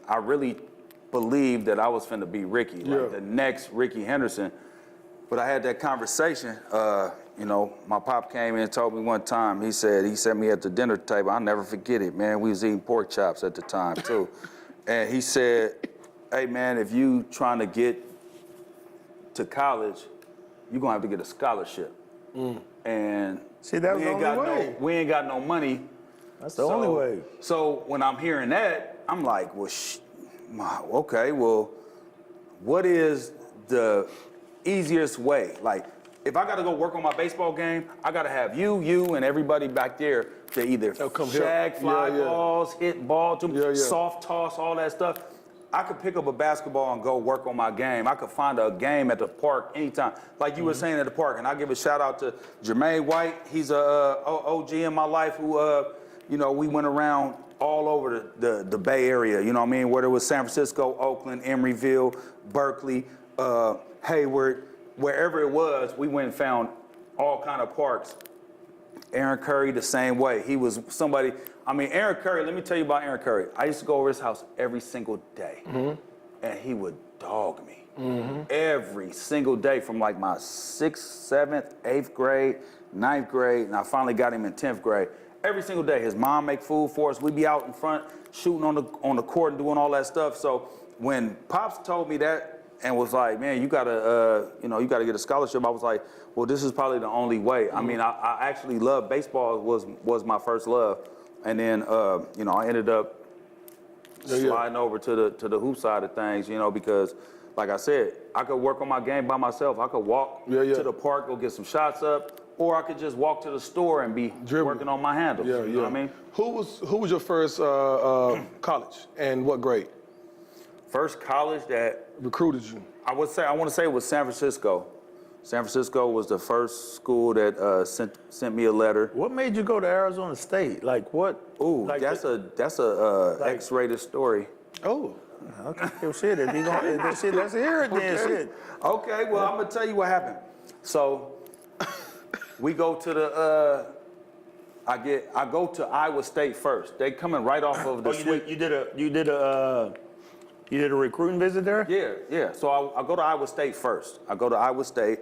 I really believed that I was finna be Rickey, like the next Rickey Henderson. But I had that conversation. You know, my pop came in and told me one time, he sat me at the dinner table. I'll never forget it, man. We was eating pork chops at the time, too. And he said, hey, man, if you trying to get to college, you're gonna have to get a scholarship. And see, that was the only way. We ain't got no money. That's the only way. So when I'm hearing that, I'm like, well, okay, well, what is the easiest way? Like, if I gotta go work on my baseball game, I gotta have you, and everybody back there to either shag, fly balls, hit ball, soft toss, all that stuff. I could pick up a basketball and go work on my game. I could find a game at the park anytime. Like you were saying at the park, and I give a shout out to Jermaine White. He's a OG in my life who, you know, we went around all over the Bay Area, you know what I mean? Whether it was San Francisco, Oakland, Emeryville, Berkeley, Hayward, wherever it was, we went and found all kind of parks. Aaron Curry, the same way. He was somebody, I mean, Aaron Curry, let me tell you about Aaron Curry. I used to go over his house every single day, and he would dog me. Every single day from like my 6th, 7th, 8th grade, 9th grade, and I finally got him in 10th grade. Every single day, his mom make food for us. We'd be out in front shooting on the court and doing all that stuff. So when Pops told me that and was like, man, you gotta, you know, you gotta get a scholarship, I was like, well, this is probably the only way. I mean, I actually loved baseball, was my first love. And then, you know, I ended up sliding over to the hoop side of things, you know, because like I said, I could work on my game by myself. I could walk to the park, go get some shots up, or I could just walk to the store and be working on my handles. You know what I mean? Who was your first college and what grade? First college that recruited you? I want to say it was San Francisco. San Francisco was the first school that sent me a letter. What made you go to Arizona State? Like what? Ooh, like that's a like, X-rated story. Oh. Okay, well, shit, if you gonna, let's hear it then, shit. Okay, well, I'm gonna tell you what happened. So, we go to the, I go to Iowa State first. They coming right off of the You did a recruiting visit there? Yeah. So I go to Iowa State first. I go to Iowa State,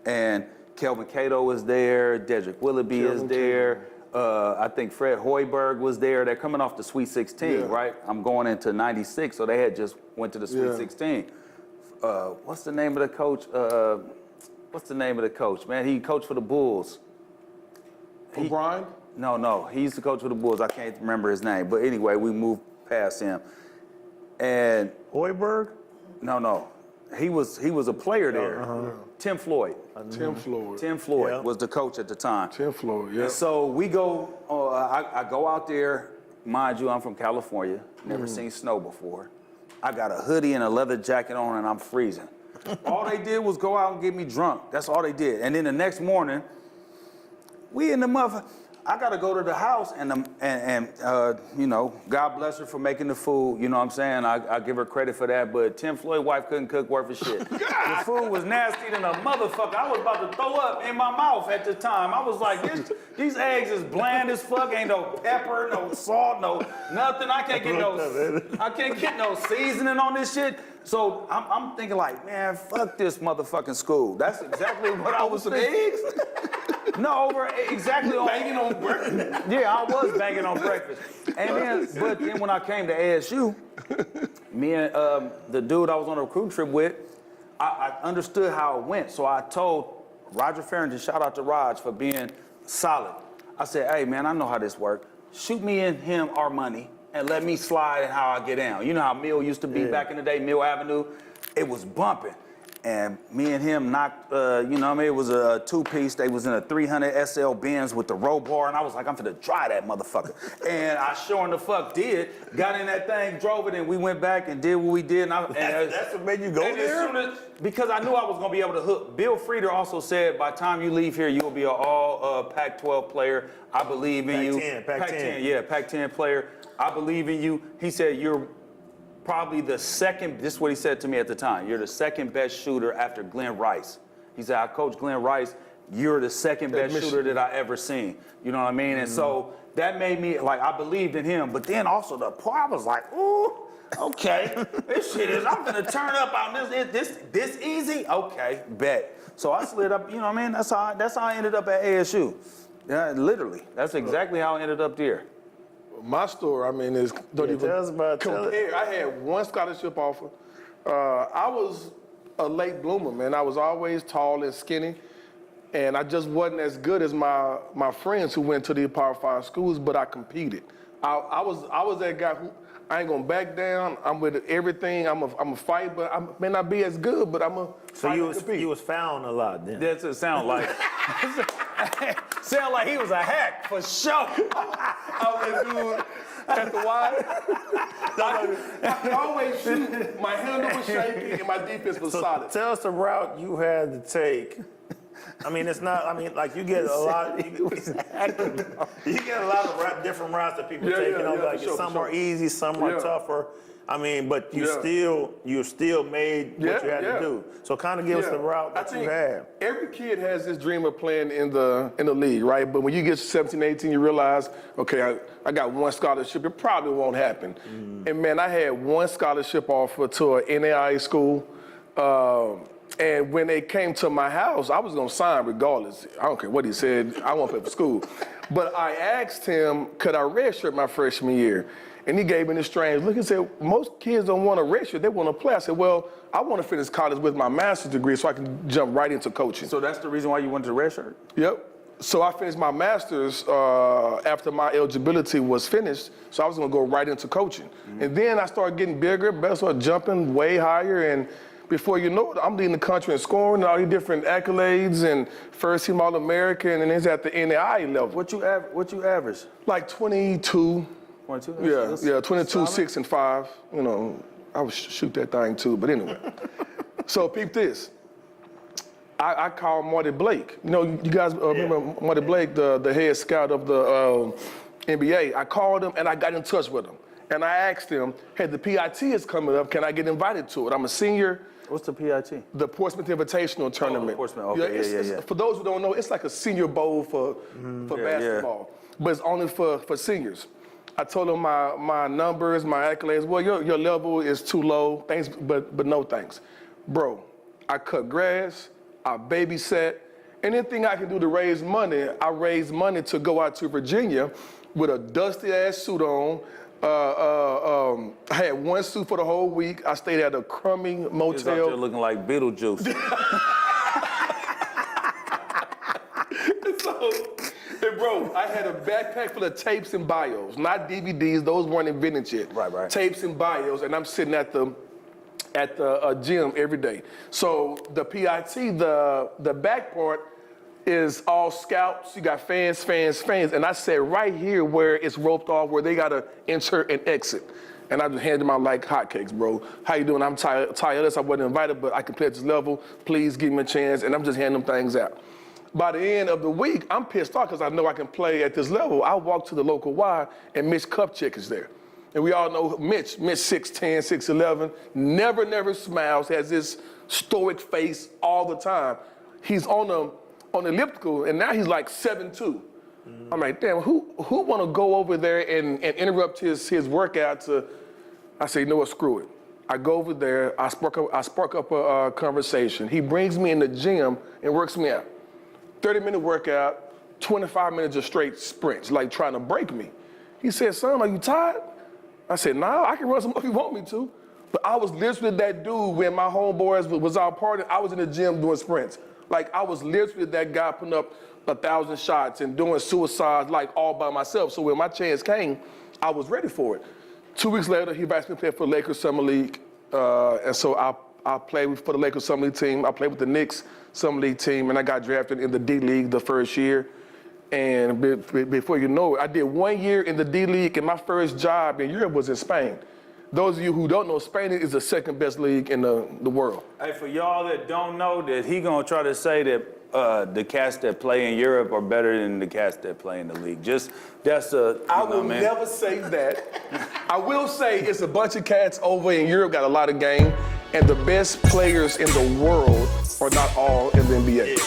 and Kelvin Cato is there, Dedrick Willoughby is there. I think Fred Hoiberg was there. They're coming off the Sweet 16, right? I'm going into 96, so they had just went to the Sweet 16. What's the name of the coach? What's the name of the coach, man? He coached for the Bulls. O'Brien? No. He's the coach for the Bulls. I can't remember his name. But anyway, we moved past him. And Hoiberg? No. He was a player there. Tim Floyd. Tim Floyd. Tim Floyd was the coach at the time. Tim Floyd, yeah. And so we go, I go out there. Mind you, I'm from California. Never seen snow before. I got a hoodie and a leather jacket on, and I'm freezing. All they did was go out and get me drunk. That's all they did. And then the next morning, we in the mother. I gotta go to the house and you know, God bless her for making the food. You know what I'm saying? I give her credit for that. But Tim Floyd's wife couldn't cook worth of shit. The food was nasty than a motherfucker. I was about to throw up in my mouth at the time. I was like, these eggs is bland as fuck. Ain't no pepper, no salt, no nothing. I can't get no seasoning on this shit. So I'm thinking like, man, fuck this motherfucking school. That's exactly what I was thinking. Eggs? No, exactly on banging on breakfast. Yeah, I was banging on breakfast. And then when I came to ASU, me and the dude I was on a recruiting trip with, I understood how it went. So I told Roger Farrington, shout out to Raj for being solid. I said, hey man, I know how this works. Shoot me and him our money and let me slide in how I get down. You know how Mill used to be back in the day, Mill Avenue? It was bumping. And me and him knocked, you know what I mean? It was a two-piece. They was in a 300 SL Benz with the roll bar, and I was like, I'm finna try that motherfucker. And I sure in the fuck did. Got in that thing, drove it, and we went back and did what we did. And that's what made you go there? Because I knew I was gonna be able to hook. Bill Frieder also said, by the time you leave here, you'll be an all Pac-12 player. I believe in you. Pac-10. Yeah, Pac-10 player. I believe in you. He said, you're probably the second, this is what he said to me at the time, you're the second best shooter after Glenn Rice. He said, I coached Glenn Rice, you're the second best shooter that I ever seen. You know what I mean? And so that made me, like, I believed in him. But then also the part, I was like, ooh, Okay, this shit is. I'm gonna turn up on this easy. Okay, bet. So I slid up. You know what I mean? That's how I ended up at ASU. Yeah, literally. That's exactly how I ended up there. My story, I mean, is don't even tell us about compare. I had one scholarship offer. I was a late bloomer, man. I was always tall and skinny, and I just wasn't as good as my friends who went to the Power 5 schools, but I competed. I was that guy who I ain't gonna back down. I'm with everything. I'm a fight, but I may not be as good, but I'm a So you was found a lot then. That's what it sound like. Sound like he was a hack for sure. I was that dude at the Y. I could always shoot. My handle was shaky and my defense was solid. Tell us the route you had to take. I mean, it's not. I mean, like you get a lot. You get a lot of different routes that people take. You know, like some are easy, some are tougher. I mean, but you still made what you had to do. So kind of give us the route that you had. Every kid has this dream of playing in the league, right? But when you get 17, 18, you realize, okay, I got one scholarship. It probably won't happen. And man, I had one scholarship offer to an NAIA school. And when they came to my house, I was gonna sign regardless. I don't care what he said. I won't pay for school. But I asked him, could I redshirt my freshman year? And he gave me this strange look and said, most kids don't want to redshirt, they want to play. I said, well, I want to finish college with my master's degree so I can jump right into coaching. So that's the reason why you went to redshirt? Yep. So I finished my master's after my eligibility was finished, so I was going to go right into coaching. And then I started getting bigger, better, started jumping way higher, and before you know it, I'm leading the country in scoring, all these different accolades, and first team All-American, and it's at the NAIA level. What you average? Like 22. 22? Yeah, 22, 6, and 5. You know, I would shoot that thing too, but anyway. So peep this. I called Marty Blake. You know, you guys remember Marty Blake, the head scout of the NBA. I called him and I got in touch with him. And I asked him, hey, the PIT is coming up. Can I get invited to it? I'm a senior. What's the PIT? The Portsmouth Invitational Tournament. Portsmouth, okay, yeah. For those who don't know, it's like a senior bowl for basketball, but it's only for seniors. I told him my numbers, my accolades. Well, your level is too low. Thanks, but no thanks. Bro, I cut grass, I babysat. Anything I can do to raise money, I raised money to go out to Virginia with a dusty ass suit on. I had one suit for the whole week. I stayed at a crummy motel. He was out there looking like Beetlejuice. And bro, I had a backpack full of tapes and bios, not DVDs. Those weren't invented yet. Right. Tapes and bios, and I'm sitting at the gym every day. So the PIT, the back part is all scouts. You got fans, and I sat right here where it's roped off, where they gotta enter and exit. And I just handed them out like hotcakes, bro. How you doing? I'm tireless. I wasn't invited, but I can play at this level. Please give me a chance. And I'm just handing them things out. By the end of the week, I'm pissed off because I know I can play at this level. I walk to the local Y, and Mitch Kupchak is there. And we all know Mitch 6'10", 6'11", never smiles, has this stoic face all the time. He's on the elliptical, and now he's like 7'2". I'm like, damn, who want to go over there and interrupt his workout to? I say, you know what, screw it. I go over there, I spark up a conversation. He brings me in the gym and works me out. 30-minute workout, 25 minutes of straight sprints, like trying to break me. He said, son, are you tired? I said, nah, I can run some if you want me to. But I was literally that dude when my homeboys was out partying, I was in the gym doing sprints. Like, I was literally that guy putting up 1,000 shots and doing suicides, like, all by myself. So when my chance came, I was ready for it. 2 weeks later, he asked me to play for the Lakers Summer League. And so I played for the Lakers Summer League team. I played with the Knicks Summer League team, and I got drafted in the D League the first year. And before you know it, I did 1 year in the D League, and my first job in Europe was in Spain. Those of you who don't know, Spain is the second best league in the world. Hey, for y'all that don't know, that he gonna try to say that the cats that play in Europe are better than the cats that play in the league. I will never say that. I will say it's a bunch of cats over in Europe, got a lot of game, and the best players in the world are not all in the NBA.